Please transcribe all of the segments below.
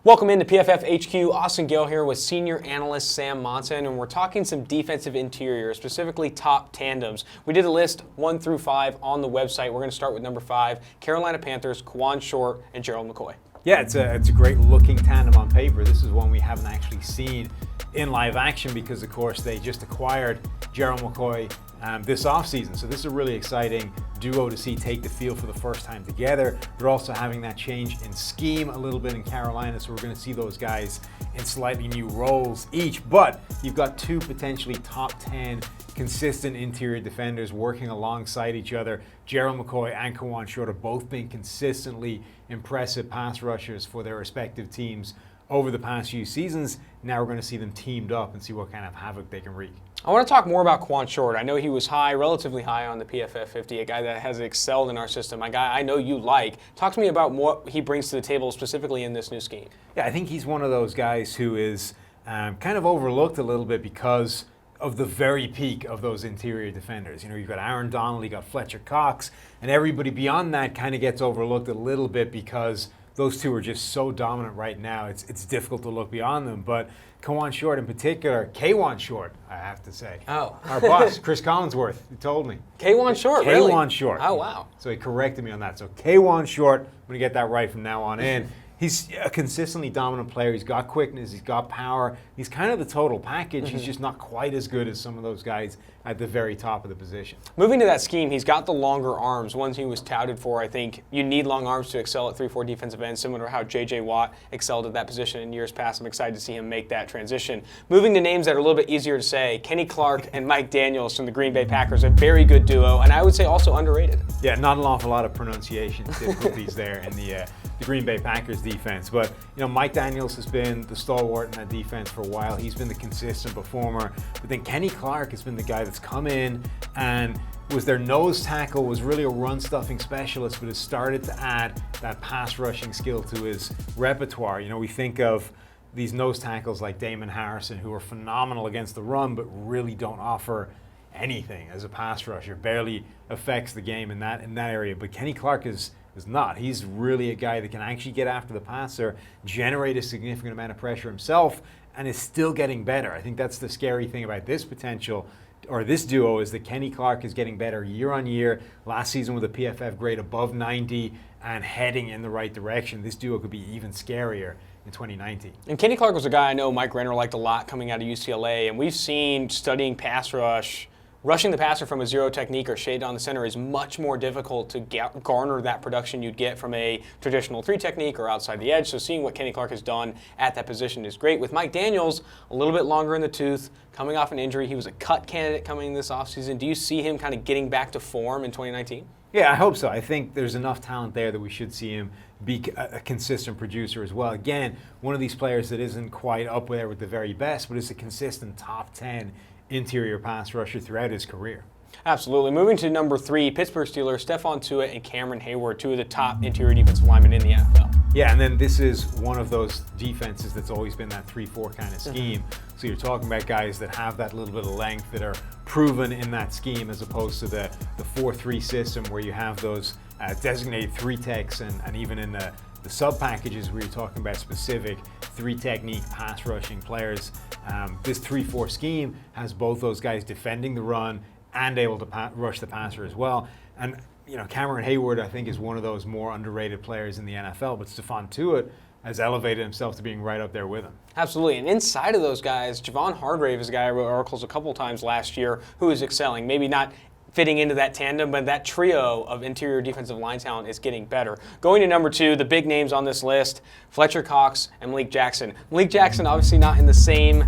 Welcome into PFF HQ. Austin Gayle here with senior analyst Sam Monson, and we're talking some defensive interior, specifically top tandems. We did a list 1 through 5 on the website. We're going to start with number 5, Carolina Panthers, Kawann Short, and Gerald McCoy. Yeah, it's a great looking tandem on paper. This is one we haven't actually seen in live action because, of course, they just acquired Gerald McCoy this offseason. So this is a really exciting duo to see take the field for the first time together. They're also having that change in scheme a little bit in Carolina, so we're going to see those guys in slightly new roles each. But you've got two potentially top 10 consistent interior defenders working alongside each other. Gerald McCoy and Kawann Short have both been consistently impressive pass rushers for their respective teams over the past few seasons. Now we're going to see them teamed up and see what kind of havoc they can wreak. I want to talk more about Kawann Short. I know he was relatively high on the PFF 50, a guy that has excelled in our system, a guy I know you like. Talk to me about what he brings to the table specifically in this new scheme. Yeah, I think he's one of those guys who is kind of overlooked a little bit because of the very peak of those interior defenders. You know, you've got Aaron Donald, you got Fletcher Cox, and everybody beyond that kind of gets overlooked a little bit because those two are just so dominant right now. It's difficult to look beyond them. But Kawann Short in particular, K1 Short, I have to say. Oh. Our boss, Chris Collinsworth, he told me. K1 Short, really? K1 Short. Oh, wow. So he corrected me on that. So K1 Short, I'm going to get that right from now on in. He's a consistently dominant player. He's got quickness. He's got power. He's kind of the total package. He's just not quite as good as some of those guys at the very top of the position. Moving to that scheme, he's got the longer arms, ones he was touted for. I think you need long arms to excel at 3-4 defensive end, similar to how J.J. Watt excelled at that position in years past. I'm excited to see him make that transition. Moving to names that are a little bit easier to say, Kenny Clark and Mike Daniels from the Green Bay Packers, a very good duo, and I would say also underrated. Yeah, not an awful lot of pronunciation difficulties there in the Green Bay Packers defense. But, you know, Mike Daniels has been the stalwart in that defense for a while. He's been the consistent performer. But then Kenny Clark has been the guy that's come in and was their nose tackle, was really a run-stuffing specialist, but has started to add that pass-rushing skill to his repertoire. You know, we think of these nose tackles like Damon Harrison, who are phenomenal against the run, but really don't offer anything as a pass rusher, barely affects the game in that area. But Kenny Clark is not. He's really a guy that can actually get after the passer, generate a significant amount of pressure himself, and is still getting better. I think that's the scary thing about this potential, or this duo, is that Kenny Clark is getting better year on year. Last season with a PFF grade above 90 and heading in the right direction. This duo could be even scarier in 2019. And Kenny Clark was a guy I know Mike Renner liked a lot coming out of UCLA, and we've seen studying pass rush, rushing the passer from a zero technique or shade on the center is much more difficult to garner that production you'd get from a traditional 3 technique or outside the edge. So seeing what Kenny Clark has done at that position is great. With Mike Daniels, a little bit longer in the tooth, coming off an injury. He was a cut candidate coming this offseason. Do you see him kind of getting back to form in 2019? Yeah, I hope so. I think there's enough talent there that we should see him be a consistent producer as well. Again, one of these players that isn't quite up there with the very best, but is a consistent top 10 interior pass rusher throughout his career. Absolutely. Moving to number 3, Pittsburgh Steelers, Stephon Tuitt and Cameron Hayward, 2 of the top interior defensive linemen in the NFL. Yeah, and then this is one of those defenses that's always been that 3-4 kind of scheme. So you're talking about guys that have that little bit of length, that are proven in that scheme, as opposed to the 4-3 system where you have those designated 3 techs, and even in the sub packages where you're talking about specific 3 technique pass rushing players. This 3-4 scheme has both those guys defending the run and able to rush the passer as well. And you know, Cameron Hayward, I think, is one of those more underrated players in the NFL, but Stephon Tuitt has elevated himself to being right up there with him. Absolutely. And inside of those guys, Javon Hargrave is a guy I wrote articles a couple times last year who is excelling. Maybe not fitting into that tandem, but that trio of interior defensive line talent is getting better. Going to number 2, the big names on this list, Fletcher Cox and Malik Jackson. Malik Jackson obviously not in the same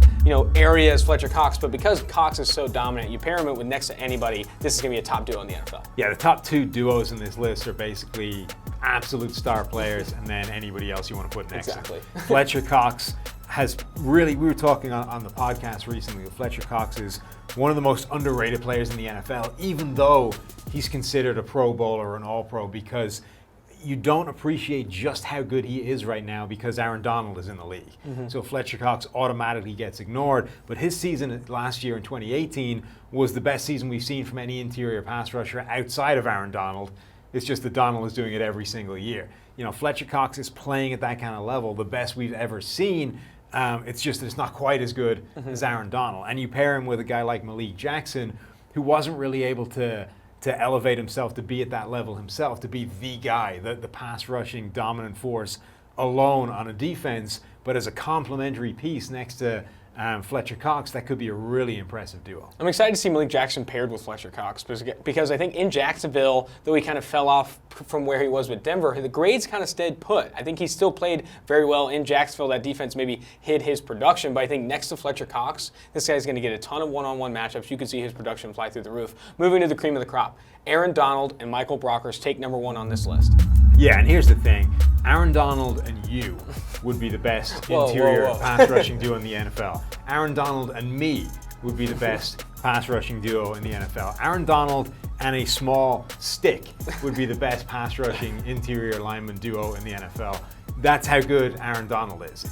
area as Fletcher Cox, but because Cox is so dominant, you pair him with next to anybody, this is going to be a top duo in the NFL. Yeah, the top 2 duos in this list are basically absolute star players, and then anybody else you want to put next Exactly. to. Fletcher Cox has really, we were talking on the podcast recently, that Fletcher Cox is one of the most underrated players in the NFL, even though he's considered a Pro Bowler or an All-Pro, because you don't appreciate just how good he is right now because Aaron Donald is in the league. So Fletcher Cox automatically gets ignored, but his season last year in 2018 was the best season we've seen from any interior pass rusher outside of Aaron Donald. It's just that Donald is doing it every single year. You know, Fletcher Cox is playing at that kind of level, the best we've ever seen. It's just that it's not quite as good as Aaron Donald. And you pair him with a guy like Malik Jackson, who wasn't really able to elevate himself to be at that level himself, to be the guy, the pass rushing dominant force alone on a defense, but as a complementary piece next to Fletcher Cox, that could be a really impressive duo. I'm excited to see Malik Jackson paired with Fletcher Cox because I think in Jacksonville, though he kind of fell off from where he was with Denver, the grades kind of stayed put. I think he still played very well in Jacksonville. That defense maybe hid his production, but I think next to Fletcher Cox, this guy's going to get a ton of one-on-one matchups. You can see his production fly through the roof. Moving to the cream of the crop, Aaron Donald and Michael Brockers take number 1 on this list. Yeah, and here's the thing. Aaron Donald and you would be the best interior pass rushing duo in the NFL. Aaron Donald and me would be the best pass rushing duo in the NFL. Aaron Donald and a small stick would be the best pass rushing interior lineman duo in the NFL. That's how good Aaron Donald is.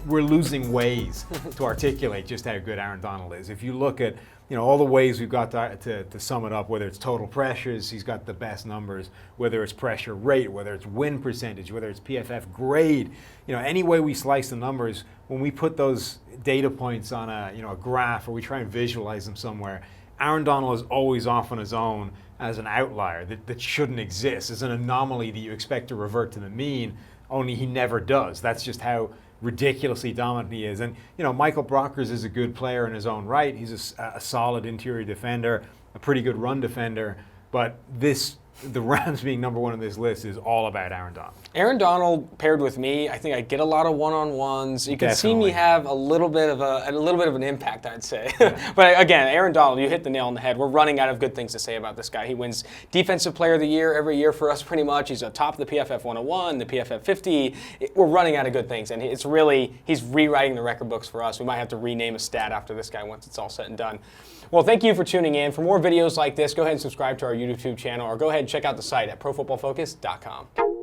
We're losing ways to articulate just how good Aaron Donald is. If you look at all the ways we've got to sum it up, whether it's total pressures, he's got the best numbers, whether it's pressure rate, whether it's win percentage, whether it's PFF grade, any way we slice the numbers, when we put those data points on a graph or we try and visualize them somewhere, Aaron Donald is always off on his own as an outlier that shouldn't exist, as an anomaly that you expect to revert to the mean, only he never does. That's just how ridiculously dominant he is. And Michael Brockers is a good player in his own right. He's a solid interior defender, a pretty good run defender, but the Rams being number 1 on this list is all about Aaron Donald. Aaron Donald paired with me, I think I get a lot of one-on-ones. You can see Definitely. me have a little bit of an impact, I'd say. Yeah. But again, Aaron Donald, you hit the nail on the head. We're running out of good things to say about this guy. He wins Defensive Player of the Year every year for us, pretty much. He's atop the PFF 101, the PFF 50. We're running out of good things, and he's rewriting the record books for us. We might have to rename a stat after this guy once it's all said and done. Well, thank you for tuning in. For more videos like this, go ahead and subscribe to our YouTube channel, or go ahead and check out the site at profootballfocus.com.